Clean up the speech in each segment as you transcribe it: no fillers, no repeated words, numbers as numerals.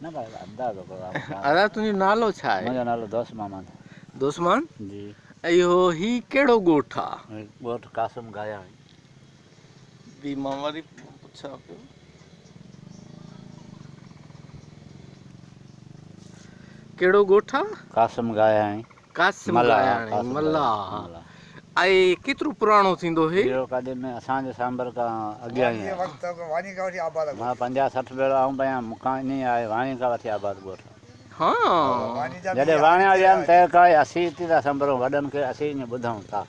न भाई अंदाज़ो करो अदा तुंहिंजो नालो छा आहे? मुंहिंजो नालो दोस्तमान दोस्तमान जी इहो ही कहिड़ो ॻोठु आहे? ॻोठु कासिम गाया बि मां वरी पुछां पियो कहिड़ो ॻोठु आहे? कासिम गाया कासिम गायाणी मल्ला ऐं केतिरो पुराणो थींदो हे? इहो कॾहिं में असांजे सांबर खां अॻियां ई आहे मां 50-60 भेरा आऊं पिया मूंखां इन ई आहे वाणी खां वठी आबाद ॻोठु हा जॾहिं वाणिया विया आहिनि तंहिं खां असीं थी था संभरूं वॾनि खे असीं ईअं ॿुधूं था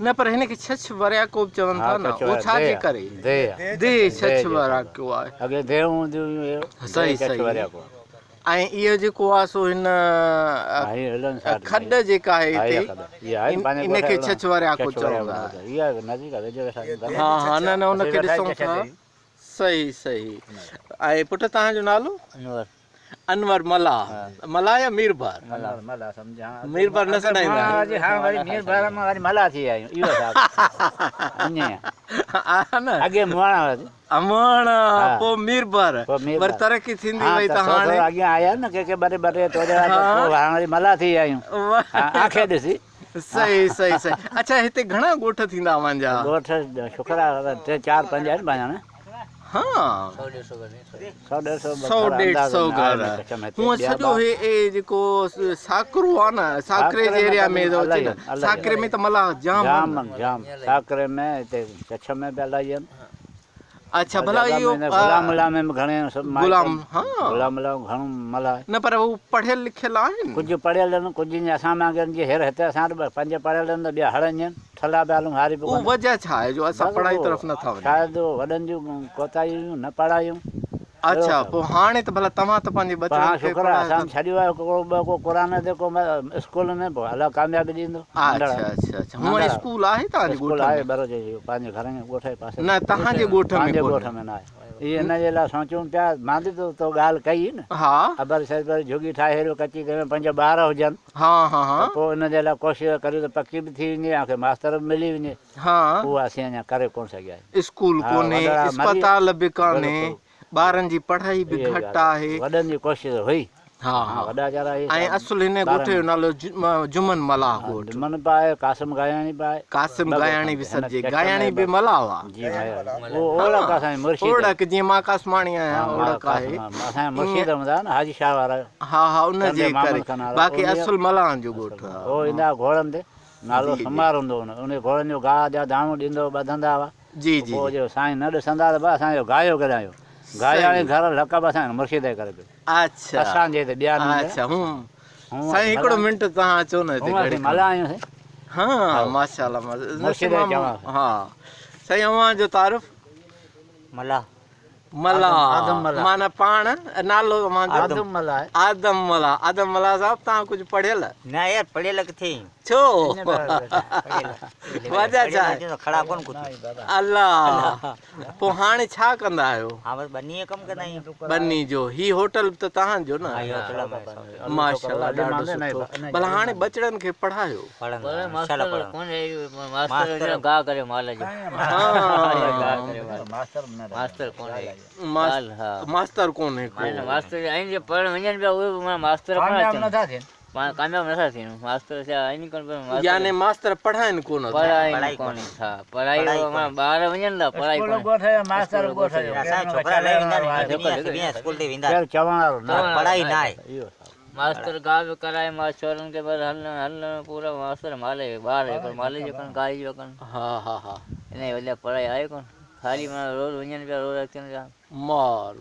न पर हिन खे छछ वरियाको बि चवनि था न उहो छाजे करे? दे छछ वरियाको आहे अॻे देहूं हूंदियूं हुयूं सही सही वरियाको ऐं इहो जेको आहे सो हिन खॾ जेका आहे हिते इनखे छछ वरियाको चवंदा हा हा न न उनखे ॾिसूं था सही सही ऐं पुटु तव्हांजो नालो? अनवर मला मला या मीरबार? मीरबार न सॾाईंदा हां वरी मीरबार मां वरी मला थी आहियूं इहो छा अॻे मुआणा अमाणा पोइ मीरबार पर तरक़ी थींदी वई त हाणे अॻियां आया न के बरे बरे तो हाणे वरी मला थी आहियूं आंखे ॾिसी सही सही सही अच्छा हिते घणा ॻोठ थींदा मुंहिंजा? ॻोठ शुक्र आहे 3-4-5 आहिनि पंहिंजा हाँ 100-150 घर हूअं सॼो हे जेको साकरो आहे न साकरे जे एरिया में थो अचे न साकरे में त मला जाम जाम साकरे में हिते कच्छ में बि इलाही आहिनि अच्छा भला इहो गुलाम में घणे गुलाम हाँ गुलाम घणो मला न पर हू पढ़ियल लिखियल आहिनि कुझु पढ़ियल आहिनि कुझु असां वांगुरु जीअं हींअर हिते असां 5 पढ़ियल आहिनि त ॿिया हड़नि आहिनि ठला ॿिया हारी उहो वजह छा आहे जो असां पढ़ाई तरफ़ नथा वञूं? शायदि वॾनि जूं कोताहियूं न पढ़ायूं अच्छा पोइ हाणे त भला तव्हां त पंहिंजे ॿचनि खे शुक्र आहे असां छॾियो आहे को क़ुरान ते को स्कूल में पोइ अलाह कामयाबी ॾींदो अच्छा अच्छा अच्छा हूअं स्कूल आहे तव्हांजे स्कूल आहे बरोजे पंहिंजे घर में ॻोठ जे पासे न तव्हांजे ॻोठ में न आहे इहे हिन जे लाइ सोचूं पिया मां बि तो ॻाल्हि कई न हा अबर साहिब झुगी ठाहे हेॾो कची करे 5 ॿार हुजनि हा हा हा पोइ हिन जे लाइ कोशिशि करियूं त पकी बि थी वञे आख़िर मास्तर बि मिली वञे हा उहा असीं अञा करे कोन सघिया स्कूल कोन्हे अस्पताल बि कान्हे ॿारनि जी पढ़ाई बि घटि आहे वॾनि जी कोशिशि हुई हा हा वॾा जरा ऐं असुल हिन ॻोठ जो नालो जुमन मला ॻोठ जुमन बि आहे कासिम गायाणी बि आहे कासिम गायाणी बि सॾिजे गायाणी बि मला हुआ जी ओड़क असांजी मुर्शिद ओड़क जीअं मां कासमाणी आहियां ओड़क आहे असांजा मुर्शिद हूंदा न हाजी शाह वारा हा हा उन जे करे बाक़ी असुल मलाहनि जो ॻोठ हो ईंदा घोड़नि ते नालो समार हूंदो उन घोड़नि जो गाह जा दाणो ॾींदो ॿधंदा हुआ जी जी पोइ जो साईं न ॾिसंदा त असांजो गायो करायो गायाणी घर लक़ब असांजे मुर्शिद जे करे अच्छा असांजे हिते ॿिया अच्छा साईं हिकिड़ो मिंट तव्हां अचो न हिते मला आहियूं हा माशाल्लाह हा साईं अव्हां जो तारीफ़ मला मला माना पाण नालो आदम मला आहे आदम मला साहब तव्हां कुझु पढ़ियल? न यार पढ़ियल किथे छो वजह छा आहे? खड़ा कोन कुझु अल्लाह पोइ हाणे छा कंदा आहियो? हा बस बनी कम कंदा आहियूं बनी जो ही होटल त तव्हांजो न माशाल्लाह ॾाढो सुठो भला हाणे बचड़नि खे पढ़ायो मास्तर कोन्हे यानी मास्तर पढ़ाइनि कोन मास्टर गा बि कराए मास्टरनि खे बसि हलणु पूरा मास्तर माले ॿार माले जो कनि गाई जो कनि हा हा हा हिन जी वजह पढ़ाई आहे कोन खाली मां रोज़ वञनि पिया रोज़ अचनि पिया मार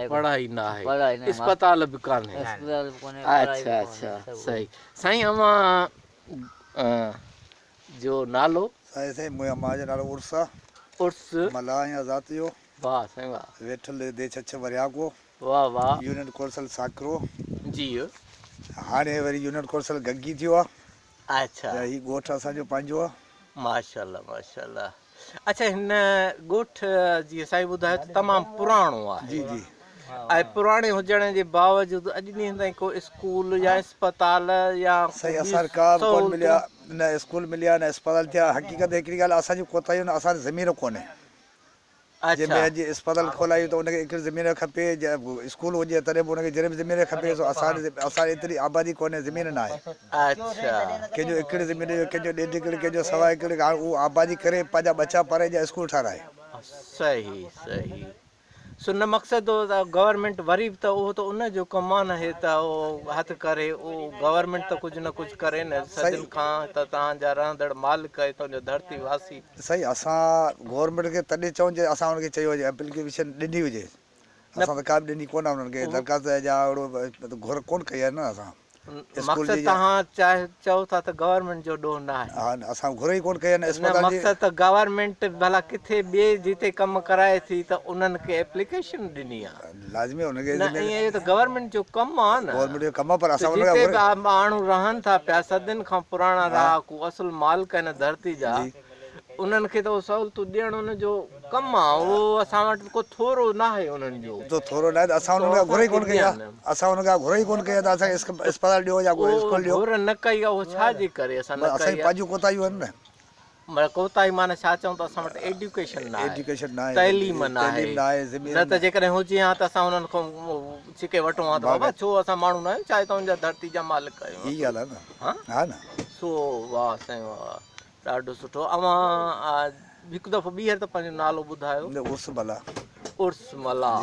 पढ़ाई न आहे अस्पताल बि कान्हे अच्छा अच्छा सही साईं अव्हां जो नालो? साईं मुंहिंजो नालो उर्स मला या ज़ात जो वाह साईं वाह वेठल दे छछ वरियाको वाह वाह यूनिट कोर्सल साकरो जी हाणे वरी यूनिट कोर्सल गग्गी थियो आहे अच्छा ही ॻोठ असांजो पंहिंजो आहे माशाल्लाह माशाल्लाह अच्छा हिन ॻोठ जीअं साईं ॿुधायो त तमामु पुराणो आहे जी जी ऐं पुराणे हुजण जे बावजूदि अॼु ॾींहं ताईं को स्कूल या अस्पताल या सही असां का कोन मिलिया न स्कूल मिलिया न अस्पताल थिया हक़ीक़त हिकिड़ी ॻाल्हि असांजी कोताहियूं न असांजी ज़मीन कोन्हे जे मैं अॼु अस्पताल खोलायूं त उनखे हिकिड़ी ज़मीन खपे, स्कूल हुजे तॾहिं बि उनखे जॾहिं बि ज़मीन खपे सो असां एतिरी आबादी कोन्हे, ज़मीन न आहे। अच्छा कंहिंजो एकड़ ज़मीन हुयो, कंहिंजो 1.5 एकड़, कंहिंजो 1.25 एकड़, हाणे उहो आबादी करे पंहिंजा बच्चा पढ़े जा स्कूल ठाराए। सही सही। सो न मक़सदु गवर्नमेंट वरी बि त उहो त उनजो कमु आहे न, हे त उहो हथु करे, उहो गवर्नमेंट त कुझु न कुझु करे न सदियुनि खां, त तव्हांजा रहंदड़ मालिक तव्हांजो धरती वासी। सही, असां गवर्नमेंट खे तॾहिं चऊं जे असां हुनखे चयो हुजे, एप्लीकेशन ॾिनी हुजे, असां त का बि ॾिनी कोन आहे हुननि खे, दरख़्वास्त जा अहिड़ो घुर कोन कई आहे न असां। मक़सदु तव्हां चओ था त गवर्नमेंट जो ॾोह न आहे। हा, असां घुर ई कोन कई आहे न। मक़सदु त गवर्नमेंट भला किथे ॿिए जिते कमु कराए थी त उन्हनि खे एप्लीकेशन ॾिनी आहे, लाज़मी हुनखे न ईअं त गवर्नमेंट जो कमु आहे न। गवर्नमेंट जो कमु आहे, पर असां जिते माण्हू रहनि था पिया सदियुनि खां पुराणा रहाकू असुल मालिक आहिनि धरती जा, उन्हनि खे त उहो सहूलियतूं ॾियणु उनजो कमु आहे। उहो असां वटि को थोरो न आहे उन्हनि जो, तो थोरो न आहे, असां हुननि खां घुर ई कोन कई आहे, असां हुन खां घुर ई कोन कई आहे त असांखे अस्पताल ॾियो या कोई स्कूल ॾियो। घुर न कई आहे, उहो छाजे करे असां न कई आहे? पंहिंजूं कोताहियूं आहिनि न। कोताही माना छा चऊं त असां वटि एजुकेशन न आहे, एजुकेशन न आहे, तइलीम न आहे। न त जेकॾहिं हुजे हा त असां हुननि खां छिके वठूं हा त बाबा छो असां माण्हू न आहियूं, चाहे तव्हांजा धरती जा मालिक आहियूं। इहा ॻाल्हि आहे न। हा न। सो वाह साईं वाह, ॾाढो सुठो। अवां हिकु दफ़ो ॿीहर त पंहिंजो नालो ॿुधायो। उर्समला। उर्समला।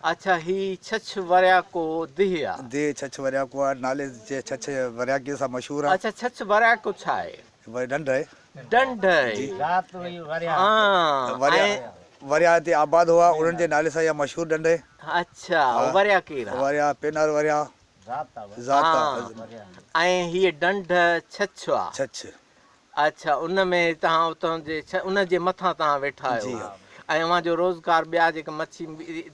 अच्छा, ही छछ वरिया को दिह आहे? दिह छछ वरिया को आहे, नाले जे छछ वरिया के सां मशहूरु आहे। अच्छा, छछ वरिया को छा आहे? वरी ॾंढ आहे। ॾंढ वरिया हिते आबाद हुआ, उन्हनि जे नाले सां इहा मशहूरु ॾंढ आहे। अच्छा, वरिया केरु आहे? वरिया पेनर वरिया ज़ात। ऐं हीअ ॾंढ छछ आहे? छछ। अच्छा, उन में तव्हां उतां जे उन जे मथां तव्हां वेठा आहियो, ऐं अव्हां जो रोज़गार ॿिया जेके मच्छी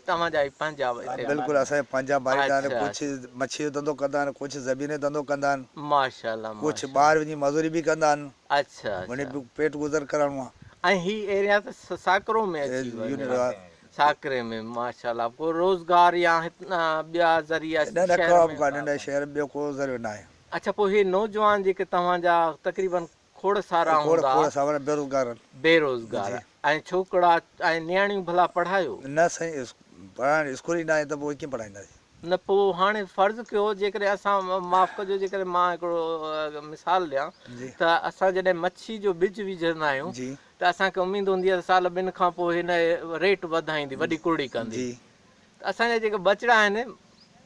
तव्हांजा ई पंहिंजा? बिल्कुलु असांजा पंहिंजा मारींदा आहिनि, कुझु मच्छी जो धंधो कंदा आहिनि, कुझु ज़मीन जो धंधो कंदा आहिनि, माशाल्लाह, कुझु ॿाहिरि वञी मज़ूरी बि कंदा आहिनि। अच्छा, वञी पेट गुज़र करणो आहे। ऐं ही एरिया त साकरो में अची वियो, साकरे में, माशाल्लाह। को रोज़गार या ॿिया ज़रिया शहर ॿियो को ज़रियो न आहे। अच्छा, पोइ हे नौजवान जेके तव्हांजा तक़रीबन खोड़ सारा हूंदा बेरोज़गार, ऐं छोकिरा ऐं नियाणियूं भला पढ़ायो? न साईं, पढ़ाइण स्कूल ई न आहे त पोइ कीअं पढ़ाईंदासीं? न, पोइ हाणे फ़र्ज़ु कयो, जेकॾहिं असां माफ़ु कजो, जेकॾहिं मां हिकिड़ो मिसाल ॾियां त असां जॾहिं मच्छी जो बिज विझंदा आहियूं त असांखे उमेदु हूंदी आहे त साल ॿिनि खां पोइ हिन रेट वधाईंदी, वॾी कुड़ी कंदी। त असांजा जेके बचिड़ा आहिनि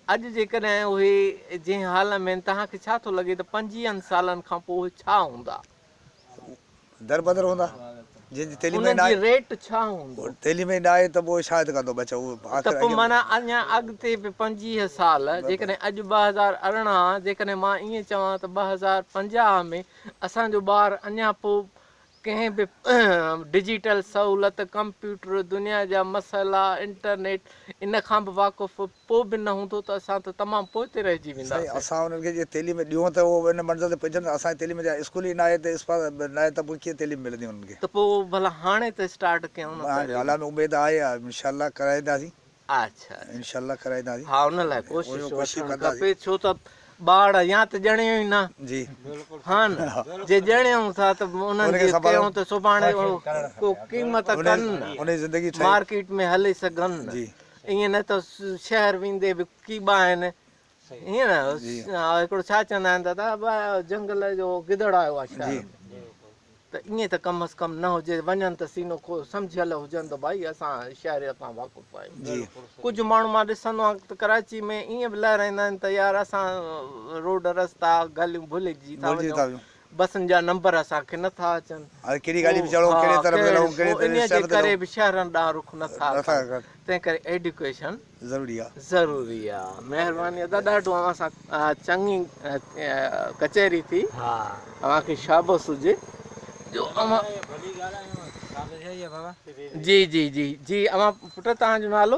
अॼु जेकॾहिं उहे जंहिं हाल में तव्हांखे छा थो लॻे त 25 सालनि खां पोइ छा हूंदा? दर बदर हूंदा। रेट छा हूंदो? तइलीम ई न आहे त पोइ छा कंदो बच्चो? त पोइ माना अञा अॻिते बि 25 साल, जेकॾहिं अॼु 2018, जेकॾहिं मां ईअं चवां त 2050 में असांजो ॿारु अञा पोइ कंहिं बि डिजिटल सहूलियत, कंप्यूटर, दुनिया जा मसइला, इंटरनेट, इन खां बि वाक़ुफ़ु पोइ बि न हूंदो त असां त तमामु पोइ ते रहिजी वेंदा। असां हुननि खे जे तइलीम ॾियूं त उहो इन मंज़िल ते पहुचनि। असांजी तइलीम जा स्कूल ई न आहे त न आहे त पोइ कीअं तइलीम मिलंदी हुननि खे? त पोइ भला हाणे त स्टार्ट कयूं न? हालात उमेद आहे, इंशाल्लाह कराईंदासीं। अच्छा, इंशाल्लाह कराईंदासीं। हा, उन लाइ कोशिशि खपे, छो त ॿार या त ॼणियूं ई न। जी हा न, जे ॼणियूं था त उन्हनि खे कयूं त सुभाणे को क़ीमत कनि, मार्केट में हले सघनि। ईअं न त शहर वेंदे बि कीबा आहिनि, ईअं न। हिकिड़ो छा चवंदा आहिनि दादा, जंगल जो गिदड़ आयो आहे, त ईअं त कम अज़ कम न हुजे, वञनि त सीनो सम्झियल हुजनि त भई असां शहर खां वाक़ुफ़ु आहियूं। कुझु माण्हू मां ॾिसंदो आहियां त कराची में ईअं बि लहराईंदा आहिनि त यार असां रोड रस्ता गलियूं भुलिजी था वञूं, बसनि जा नंबर असांखे नथा अचनि, इन जे करे बि शहरनि ॾांहुं रुख नथा कनि। तंहिं करे एजुकेशन ज़रूरी आहे। महिरबानी आहे दादा, ॾाढो अव्हां सां चङी कचहरी थी, तव्हांखे शाबाश हुजे। जी जी जी जी, अव्हां पुट तव्हांजो नालो?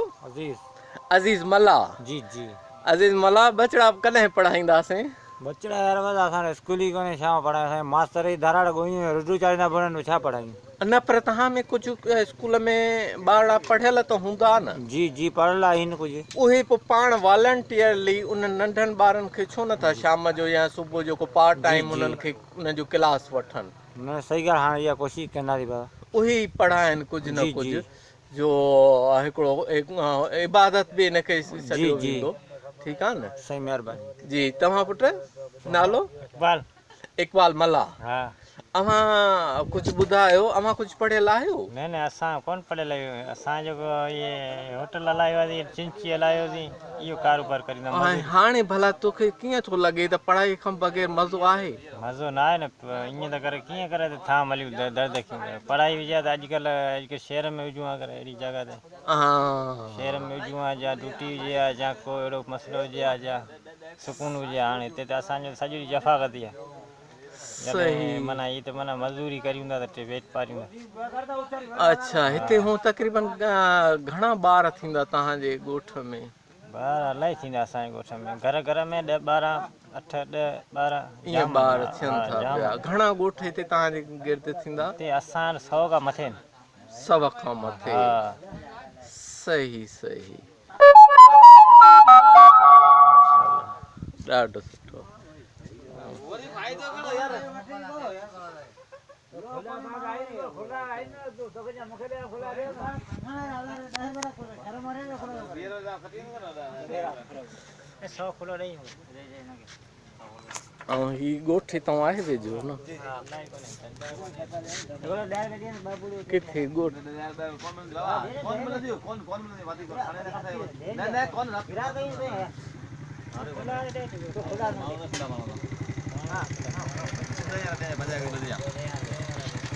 अज़ीज़ मला। जी जी, अज़ीज़ मला, बचड़ा कॾहिं पढ़ाईंदासीं? बचड़ा यार बस असां स्कूल ही कोने, छा पढ़ाए? मास्टर ही धाराड़ गोई रुडू चालींदा पढ़न, छा पढ़ायूं? न, पर तव्हां में कुझु स्कूल में ॿार पढ़ियल त हूंदा न? जी जी, पढ़ियल आहिनि कुझु। उहे पोइ पाण वॉलंटियरली उन नंढनि ॿारनि खे छो नथा शाम जो या सुबुह जो को पार्ट टाइम उन्हनि खे उनजो क्लास वठनि? न, सही ॻाल्हि, हाणे इहा कोशिशि कंदासीं बाबा। उहे ई पढ़ाइनि कुझु न कुझु, जो हिकिड़ो इबादत बि हिनखे सॼो वेंदो ठीकु आहे न सही महिरबानी जी तव्हां पुट नालो इकबाल इकबाल मला हा अव्हां कुझु ॿुधायो अव्हां कुझु पढ़ियल आहियो न न असां कोन पढ़ियल आहियूं असां जेको इहे होटल हलायोसीं चिंची हलायोसीं इहो कारोबार करींदा ऐं हाणे भला तोखे कीअं थो लॻे त पढ़ाई खां बग़ैर मज़ो आहे मज़ो न आहे न ईअं त करे कीअं करे त थाम हलियूं दर्द कयूं पढ़ाई विझा त अॼुकल्ह शहर में विझूं आहे करे अहिड़ी जॻह ते शहर में विझूं आहे या ड्यूटी हुजे आहे या को अहिड़ो मसइलो हुजे आहे या सुकून हुजे हाणे हिते त असांजो सॼी जफ़ाकती आहे माना हीअ त माना मज़दूरी करियूं था त पेट पारियूं था अच्छा हिते हूं तक़रीबन घणा ॿार थींदा तव्हांजे ॻोठ में ॿार इलाही थींदा असांजे ॻोठ में घर घर में 10 12 8 10 12 ईअं ॿार थियनि था पिया घणा ॻोठ हिते तव्हांजे गिर्द थींदा हिते असां 100 खां मथे 100 खां मथे सही सही ॾाढो सुठो ऐं ही ॻोठ हितां आहे वेझो न किथे ॻोठ